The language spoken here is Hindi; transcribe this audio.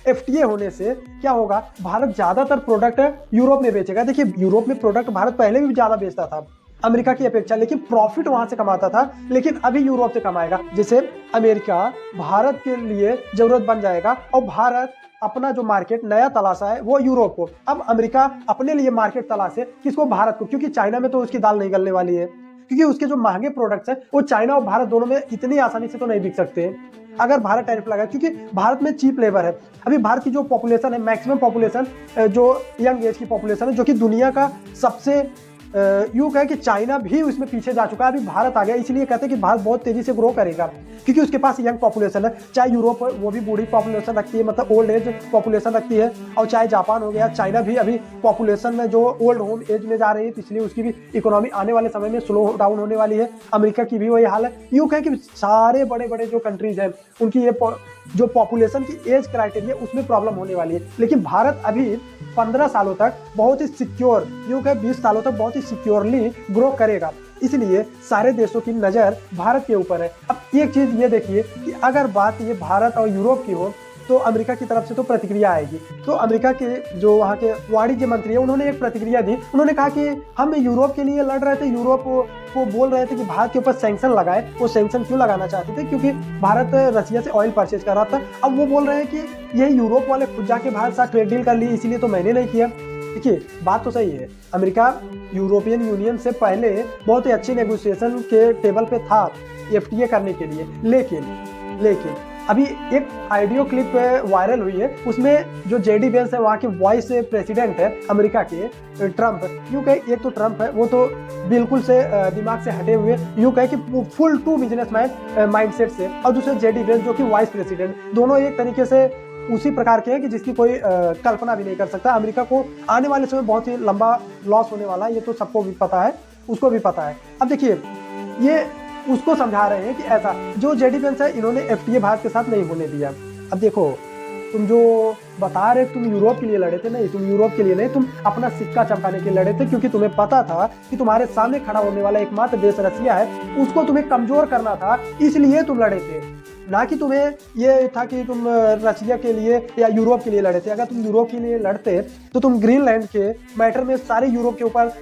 एफटीए होने से क्या होगा, भारत ज्यादातर प्रोडक्ट यूरोप में बेचेगा। देखिए यूरोप में प्रोडक्ट भारत पहले भी ज्यादा बेचता था अमेरिका की अपेक्षा, लेकिन प्रॉफिट वहां से कमाता था, लेकिन अभी यूरोप से कमाएगा। जैसे अमेरिका भारत के लिए जरूरत बन जाएगा और भारत अपना जो मार्केट नया तलाशा है वो यूरोप को, अब अमेरिका अपने लिए मार्केट तलाशे किसको, भारत को, क्योंकि चाइना में तो उसकी दाल नहीं गलने वाली है, क्योंकि उसके जो महंगे प्रोडक्ट्स हैं वो चाइना और भारत दोनों में इतनी आसानी से तो नहीं बिक सकते हैं अगर भारत टैरिफ लगाए, क्योंकि भारत में चीप लेबर है। अभी भारत की जो पॉपुलेशन है, मैक्सिमम पॉपुलेशन जो यंग एज की पॉपुलेशन है, जो कि दुनिया का सबसे यूं कहे कि चाइना भी उसमें पीछे जा चुका है, अभी भारत आ गया। इसलिए कहते हैं कि भारत बहुत तेजी से ग्रो करेगा क्योंकि उसके पास यंग पॉपुलेशन है। चाहे यूरोप वो भी बूढ़ी पॉपुलेशन रखती है, मतलब ओल्ड एज पॉपुलेशन रखती है, और चाहे जापान हो गया, चाइना भी अभी पॉपुलेशन में जो ओल्ड होम एज में जा रही है, इसलिए उसकी भी इकोनॉमी आने वाले समय में स्लो डाउन होने वाली है। अमेरिका की भी वही हाल है। यूं कहे कि सारे बड़े बड़े जो कंट्रीज हैं उनकी ये जो पॉपुलेशन की एज क्राइटेरिया उसमें प्रॉब्लम होने वाली है, लेकिन भारत अभी 15 सालों तक बहुत ही सिक्योर, यूं कहे 20 सालों तक बहुत ही सिक्योरली ग्रो करेगा। इसलिए सारे देशों की नज़र भारत के ऊपर है। अब एक चीज़ ये देखिए कि अगर बात ये भारत और यूरोप की हो तो अमेरिका की तरफ से तो प्रतिक्रिया आएगी। तो अमेरिका के जो वहाँ के वाणिज्य मंत्री है उन्होंने एक प्रतिक्रिया दी। उन्होंने कहा कि हम यूरोप के लिए लड़ रहे थे, यूरोप को बोल रहे थे कि भारत के ऊपर सैंक्शन लगाए। वो सैंक्शन क्यों लगाना चाहते थे, क्योंकि भारत रसिया से ऑयल परचेज कर रहा था। अब वो बोल रहे हैं कि यही यूरोप वाले खुद जाके भारत साथ ट्रेड डील कर ली, इसीलिए तो मैंने नहीं किया। देखिए बात तो सही है, अमेरिका यूरोपियन यूनियन से पहले बहुत ही अच्छी नेगोशिएशन के टेबल पे था एफटीए करने के लिए, लेकिन अभी एक ऑडियो क्लिप वायरल हुई है, उसमें जो जेडी वेंस है वहाँ के वाइस प्रेसिडेंट है अमेरिका के, ट्रम्प, यूं कहे एक तो ट्रम्प है वो तो बिल्कुल से दिमाग से हटे हुए, यूं कहे कि फुल टू बिजनेसमैन माइंडसेट से, और दूसरे जेडी वेंस जो कि वाइस प्रेसिडेंट, दोनों एक तरीके से उसी प्रकार के हैं कि जिसकी कोई कल्पना भी नहीं कर सकता। अमेरिका को आने वाले समय बहुत ही लंबा लॉस होने वाला है, ये तो सबको भी पता है, उसको भी पता है। अब देखिए ये उसको समझा रहे हैं कि ऐसा जो जेडी वेंस है इन्होंने एफटीए भारत के साथ नहीं होने दिया। अब देखो तुम जो बता रहे तुम यूरोप के लिए लड़े थे, नहीं तुम यूरोप के लिए नहीं, तुम अपना सिक्का चमकाने के लिए लड़े थे, क्योंकि तुम्हें पता था कि तुम्हारे सामने खड़ा होने वाला एकमात्र देश रसिया है, उसको तुम्हें कमजोर करना था, इसलिए तुम लड़े थे, ना कि तुम्हें ये था कि तुम रसिया के लिए या यूरोप के लिए लड़े थे। अगर तुम यूरोप के लिए लड़ते तो तुम ग्रीनलैंड के मैटर में सारे यूरोप के ऊपर